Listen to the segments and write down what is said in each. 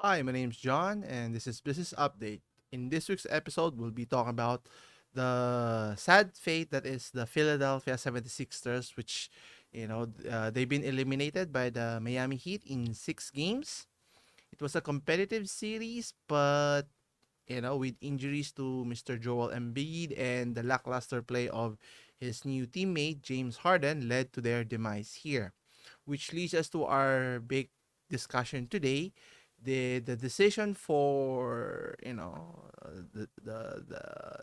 Hi, my name's John, and this is Business Update. In this week's episode, we'll be talking about the sad fate that is the Philadelphia 76ers, which, they've been eliminated by the Miami Heat in 6 games. It was a competitive series, but, with injuries to Mr. Joel Embiid and the lackluster play of his new teammate, James Harden, led to their demise here, which leads us to our big discussion today. The decision for the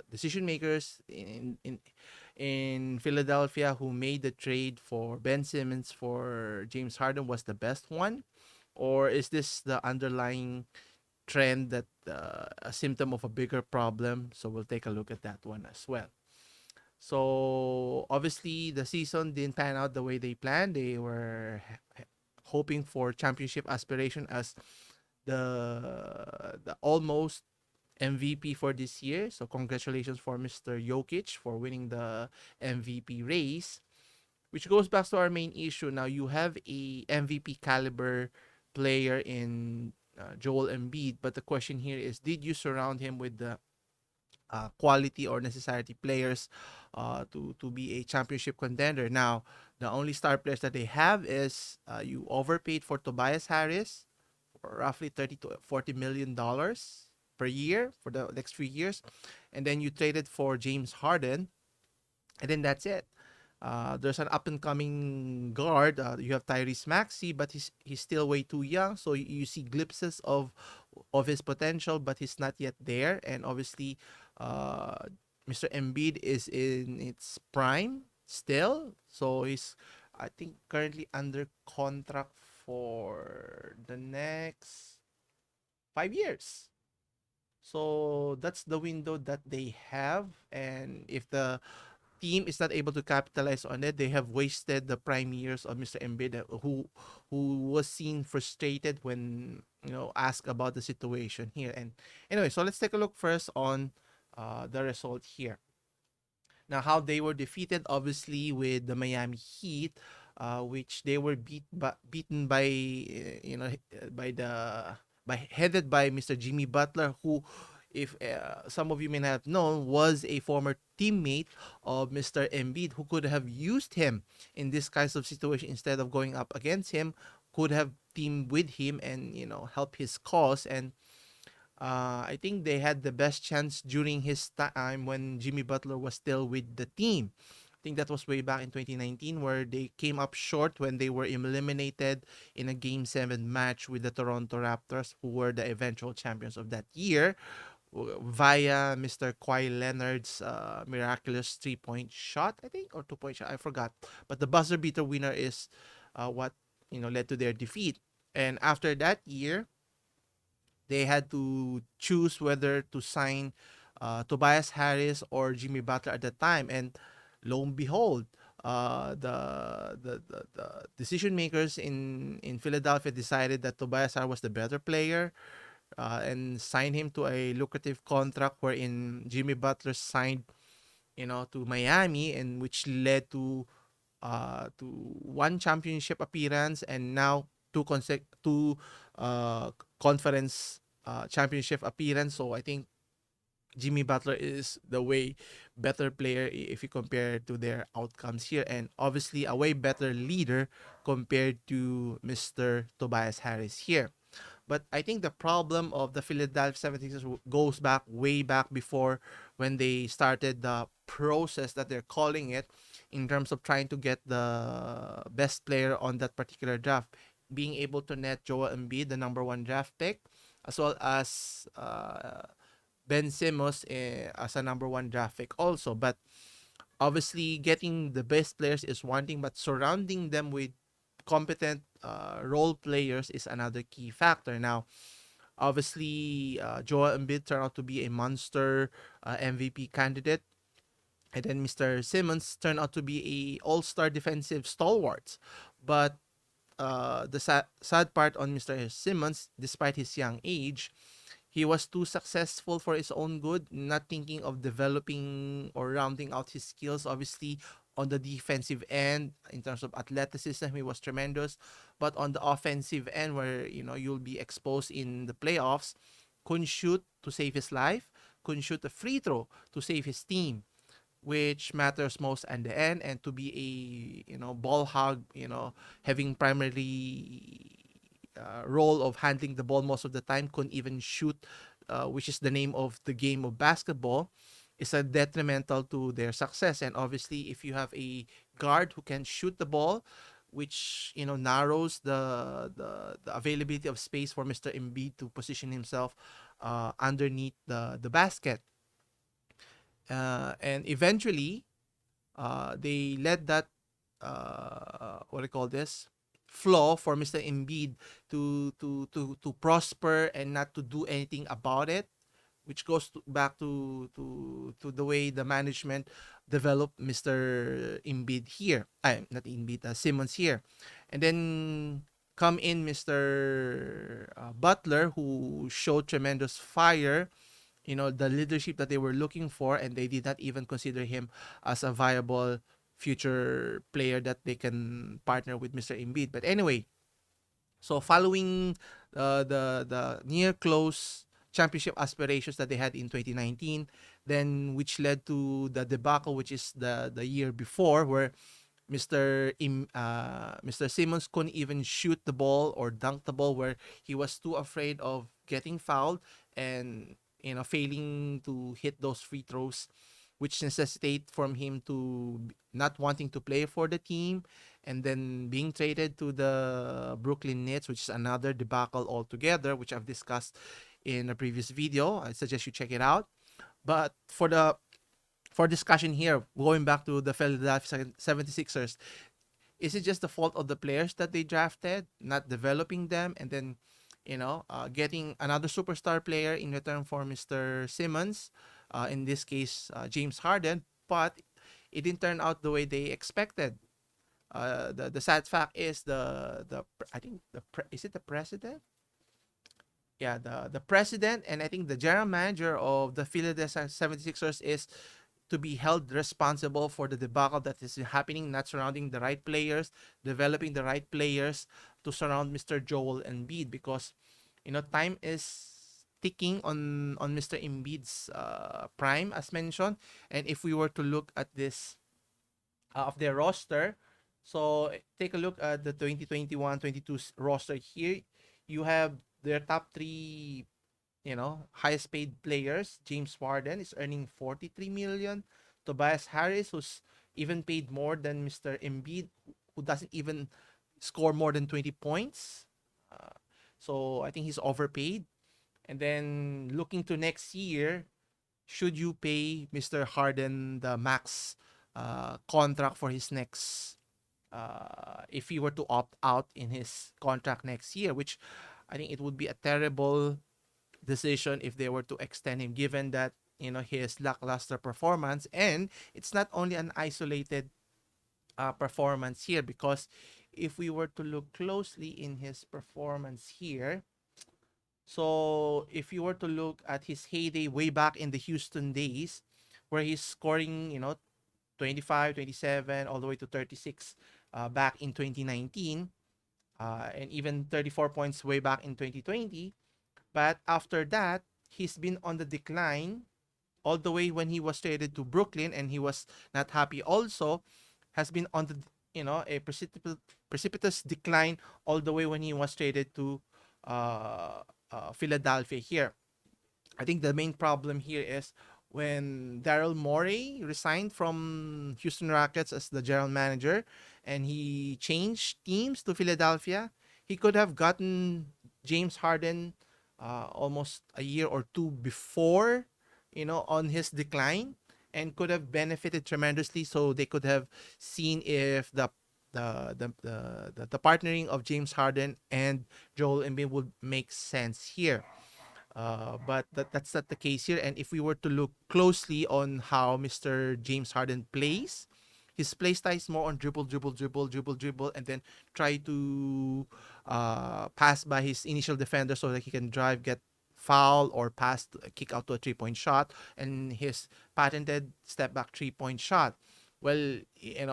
decision makers in Philadelphia who made the trade for Ben Simmons for James Harden was the best one, or is this the underlying trend that a symptom of a bigger problem? So we'll take a look at that one as well. So obviously the season didn't pan out the way they planned. They were hoping for championship aspiration as the almost MVP for this year. So congratulations for Mr. Jokic for winning the MVP race, which goes back to our main issue. Now you have a MVP caliber player in Joel Embiid, but the question here is, did you surround him with the quality or necessity players to be a championship contender? Now, the only star players that they have is you overpaid for Tobias Harris for roughly 30 to 40 million dollars per year for the next 3 years, and then you traded for James Harden, and then that's it. There's an up and coming guard. You have Tyrese Maxey, but he's still way too young. So you see glimpses of his potential, but he's not yet there. And obviously, uh, Mr. Embiid is in its prime still. So he's, I think, currently under contract for the next 5 years. So that's the window that they have. And if the team is not able to capitalize on it, they have wasted the prime years of Mr. Embiid, who was seen frustrated when asked about the situation here. And anyway, so let's take a look first on the result here. Now, how they were defeated, obviously, with the Miami Heat, which they were beaten by by the by headed by Mr. Jimmy Butler, who, if some of you may not have known, was a former teammate of Mr. Embiid, who could have used him in this kinds of situation instead of going up against him, could have teamed with him and help his cause. And I think they had the best chance during his time when Jimmy Butler was still with the team. I think that was way back in 2019, where they came up short when they were eliminated in a Game 7 match with the Toronto Raptors, who were the eventual champions of that year, via Mr. Kawhi Leonard's miraculous 3-point shot, I think, or 2-point shot, I forgot. But the buzzer beater winner is what led to their defeat. And after that year, they had to choose whether to sign Tobias Harris or Jimmy Butler at the time. And lo and behold, the decision makers in Philadelphia decided that Tobias Harris was the better player, and signed him to a lucrative contract, wherein Jimmy Butler signed to Miami, and which led to one championship appearance, and now two uh, conference championship appearance. So I think Jimmy Butler is the way better player if you compare to their outcomes here, and obviously a way better leader compared to Mr. Tobias Harris here. But I think the problem of the Philadelphia 76ers goes back way back before, when they started the process that they're calling it, in terms of trying to get the best player on that particular draft, being able to net Joel Embiid, the number one draft pick, as well as Ben Simmons as a number one draft pick also. But obviously, getting the best players is one thing, but surrounding them with competent role players is another key factor. Now, obviously, Joel Embiid turned out to be a monster MVP candidate, and then Mr. Simmons turned out to be a all-star defensive stalwart. But the sad part on Mr. Simmons, despite his young age, he was too successful for his own good, not thinking of developing or rounding out his skills. Obviously, On the defensive end, in terms of athleticism, he was tremendous. But on the offensive end, where you'll be exposed in the playoffs, couldn't shoot to save his life, couldn't shoot a free throw to save his team, which matters most at the end. And to be a ball hog, having primarily role of handling the ball most of the time, couldn't even shoot, which is the name of the game of basketball, is a detrimental to their success. And obviously, if you have a guard who can shoot the ball, which narrows the availability of space for Mr. Embiid to position himself underneath the basket. And eventually, they let that what do you call this, flaw for Mr. Embiid to prosper and not to do anything about it, which goes back to the way the management developed Mr. Embiid here. Not Embiid, Simmons here. And then come in Mr. Butler, who showed tremendous fire, the leadership that they were looking for, and they did not even consider him as a viable future player that they can partner with Mr. Embiid. But anyway, so following the near close championship aspirations that they had in 2019, then which led to the debacle, which is the year before, where Mr. Simmons couldn't even shoot the ball or dunk the ball, where he was too afraid of getting fouled and failing to hit those free throws, which necessitate from him to not wanting to play for the team, and then being traded to the Brooklyn Nets, which is another debacle altogether, which I've discussed in a previous video. I suggest you check it out. But for discussion here, going back to the Philadelphia 76ers, is it just the fault of the players that they drafted, not developing them, and then getting another superstar player in return for Mr. Simmons, in this case, James Harden, but it didn't turn out the way they expected. The sad fact is the I think is it the president? Yeah, the president, and I think the general manager of the Philadelphia 76ers is to be held responsible for the debacle that is happening, not surrounding the right players, developing the right players to surround Mr. Joel Embiid, because time is ticking on Mr. Embiid's prime, as mentioned. And if we were to look at this of their roster, so take a look at the 2021-22 roster here. You have their top three, highest paid players. James Harden is earning 43 million. Tobias Harris, who's even paid more than Mr. Embiid, who doesn't even score more than 20 points. So I think he's overpaid. And then looking to next year, should you pay Mr. Harden the max contract for his next, if he were to opt out in his contract next year, which I think it would be a terrible decision if they were to extend him, given that his lackluster performance. And it's not only an isolated performance here, because if we were to look closely in his performance here, so if you were to look at his heyday way back in the Houston days, where he's scoring 25, 27, all the way to 36 back in 2019, and even 34 points way back in 2020. But after that, he's been on the decline all the way when he was traded to Brooklyn, and he was not happy also, has been on the, a precipitous decline all the way when he was traded to Philadelphia here. I think the main problem here is when Daryl Morey resigned from Houston Rockets as the general manager, and he changed teams to Philadelphia. He could have gotten James Harden almost a year or two before, on his decline, and could have benefited tremendously. So they could have seen if the partnering of James Harden and Joel Embiid would make sense here. But that's not the case here. And if we were to look closely on how Mr. James Harden plays, his play style is more on dribble, dribble, dribble, dribble, dribble, and then try to pass by his initial defender so that he can drive, get foul, or kick out to a 3-point shot, and his patented step back 3-point shot. well,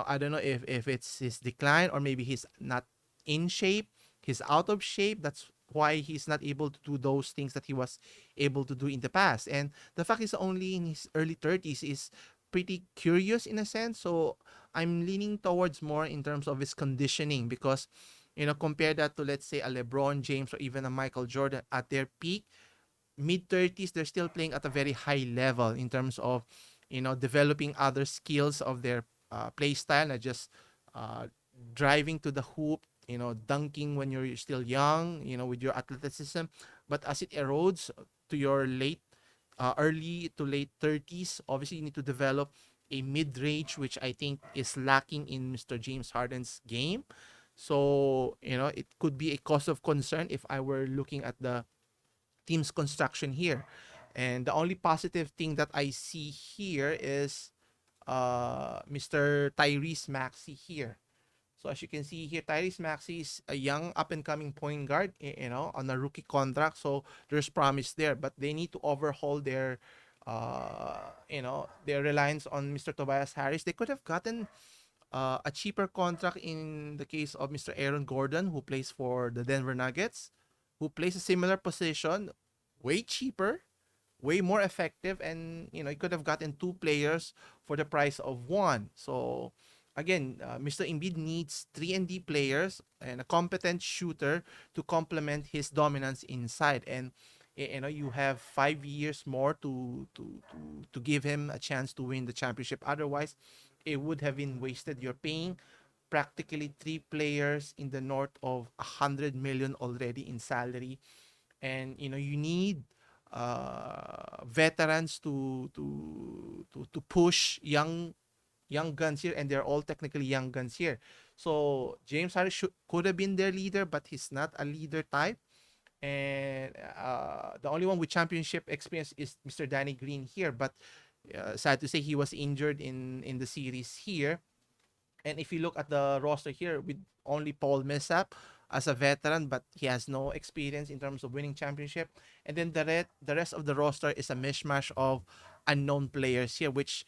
I don't know if it's his decline or maybe he's not in shape, he's out of shape. That's why he's not able to do those things that he was able to do in the past. And the fact he's only in his early 30s is pretty curious in a sense. So I'm leaning towards more in terms of his conditioning because, compare that to, let's say, a LeBron James or even a Michael Jordan at their peak, mid 30s, they're still playing at a very high level in terms of, developing other skills of their play style, not just uh, driving to the hoop, dunking when you're still young, with your athleticism. But as it erodes to your early to late 30s, obviously you need to develop a mid range, which I think is lacking in Mr. James Harden's game. So, it could be a cause of concern if I were looking at the team's construction here. And the only positive thing that I see here is Mr. Tyrese Maxey here. So as you can see here, Tyrese Maxey is a young up and coming point guard, on a rookie contract. So there's promise there, but they need to overhaul their reliance on Mr. Tobias Harris. They could have gotten a cheaper contract in the case of Mr. Aaron Gordon, who plays for the Denver Nuggets, who plays a similar position, way cheaper, way more effective, and you could have gotten two players for the price of one. So again, Mr. Embiid needs 3 and D players and a competent shooter to complement his dominance inside. And you have 5 years more to give him a chance to win the championship. Otherwise, it would have been wasted. You're paying practically 3 players in the north of 100 million already in salary, and you need veterans to push young guns here, and they're all technically young guns here. So James Harden could have been their leader, but he's not a leader type. And the only one with championship experience is Mr. Danny Green here, but sad to say he was injured in the series here. And if you look at the roster here with only Paul Millsap as a veteran, but he has no experience in terms of winning championship. And then the rest of the roster is a mishmash of unknown players here, which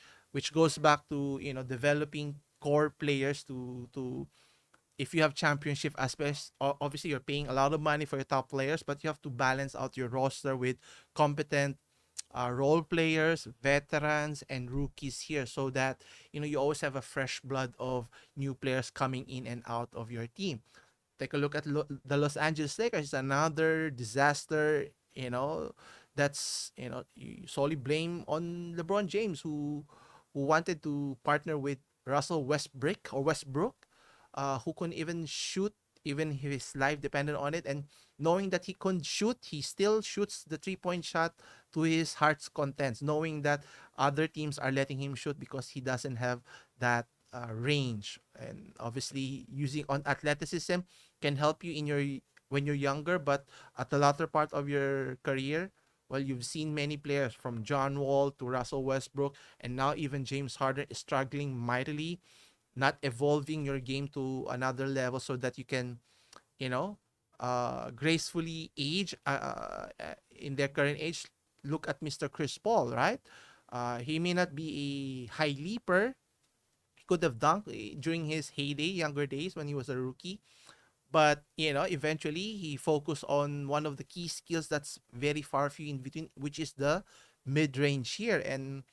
goes back to developing core players to if you have championship aspects. Obviously you're paying a lot of money for your top players, but you have to balance out your roster with competent role players, veterans, and rookies here, so that you always have a fresh blood of new players coming in and out of your team. Take a look at the Los Angeles Lakers, another disaster. That's you solely blame on LeBron James, who wanted to partner with Russell Westbrook, who couldn't even shoot, even his life depended on it. And knowing that he couldn't shoot, he still shoots the 3 point shot to his heart's contents, knowing that other teams are letting him shoot because he doesn't have that range. And obviously, using on athleticism can help you in your when you're younger, but at the latter part of your career, well, you've seen many players from John Wall to Russell Westbrook, and now even James Harden is struggling mightily, not evolving your game to another level so that you can, you know, gracefully age in their current age. Look at Mr. Chris Paul, right? He may not be a high leaper. He could have dunked during his heyday, younger days when he was a rookie. But eventually he focused on one of the key skills that's very far few in between, which is the mid range here. And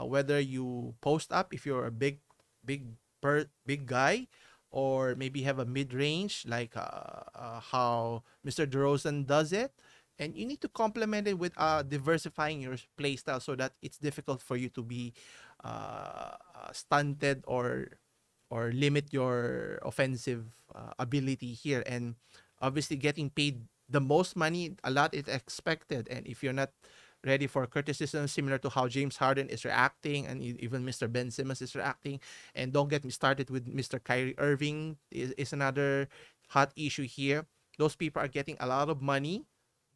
whether you post up if you're a big big guy, or maybe have a mid range like how Mr. DeRozan does it, and you need to complement it with diversifying your play style so that it's difficult for you to be stunted or limit your offensive ability here. And obviously getting paid the most money, a lot is expected, and if you're not ready for criticism, similar to how James Harden is reacting and even Mr. Ben Simmons is reacting. And don't get me started with Mr. Kyrie Irving is another hot issue here. Those people are getting a lot of money,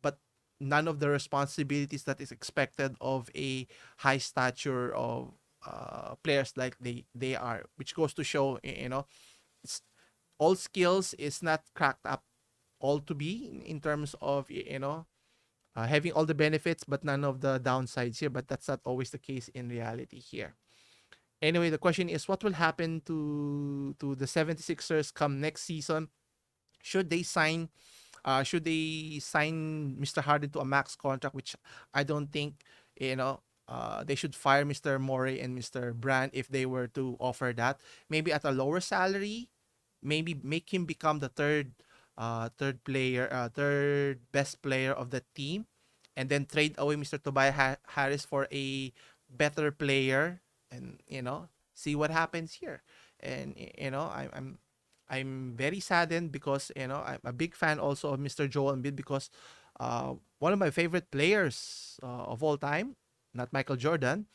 but none of the responsibilities that is expected of a high stature of players like they are, which goes to show, it's, all skills is not cracked up all to be in terms of having all the benefits but none of the downsides here. But that's not always the case in reality here. Anyway, the question is what will happen to the 76ers come next season? Should they sign Mr. Harden to a max contract, which I don't think, they should fire Mr. Morey and Mr. Brand if they were to offer that. Maybe at a lower salary, maybe make him become the third best player of the team, and then trade away Mr. Tobias Harris for a better player, and see what happens here. And I'm very saddened because I'm a big fan also of Mr. Joel Embiid because one of my favorite players of all time, not Michael Jordan,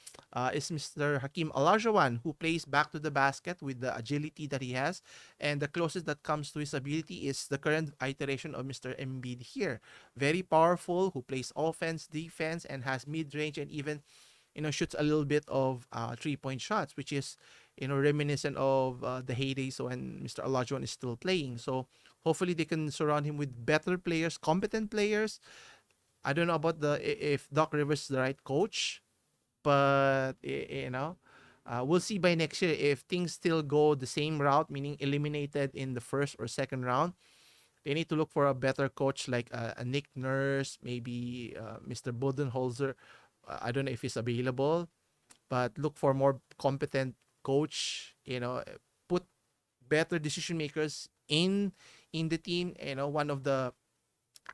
is Mr. Hakeem Olajuwon, who plays back to the basket with the agility that he has, and the closest that comes to his ability is the current iteration of Mr. Embiid here. Very powerful, who plays offense, defense, and has mid range and even shoots a little bit of 3-point shots, which is reminiscent of the heydays when Mr. Olajuwon is still playing. So hopefully they can surround him with better players, competent players. I don't know about if Doc Rivers is the right coach, but we'll see by next year if things still go the same route, meaning eliminated in the first or second round. They need to look for a better coach like a Nick Nurse, maybe Mr. Budenholzer. I don't know if he's available, but look for more competent coach. Put better decision makers in the team. One of the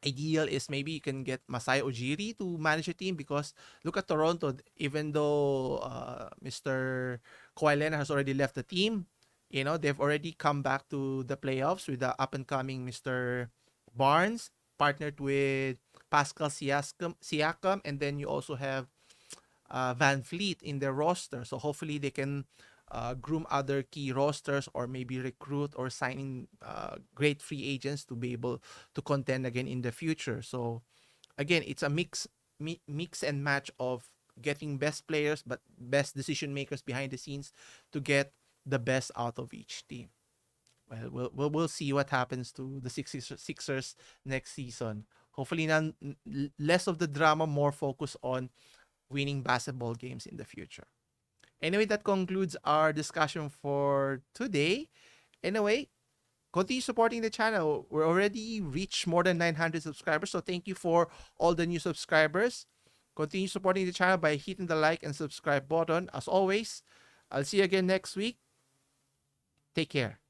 ideal is maybe you can get Masai Ujiri to manage a team because look at Toronto. Even though Mr. Kawhi Leonard has already left the team, they've already come back to the playoffs with the up and coming Mr. Barnes partnered with Pascal Siakam, and then you also have Van Fleet in their roster. So hopefully they can groom other key rosters or maybe recruit or sign in great free agents to be able to contend again in the future. So again, it's a mix and match of getting best players but best decision makers behind the scenes to get the best out of each team. Well, we'll see what happens to the Sixers next season. Hopefully, less of the drama, more focus on winning basketball games in the future. Anyway, that concludes our discussion for today. Anyway, continue supporting the channel. We're already reached more than 900 subscribers, so thank you for all the new subscribers. Continue supporting the channel by hitting the like and subscribe button. As always, I'll see you again next week. Take care.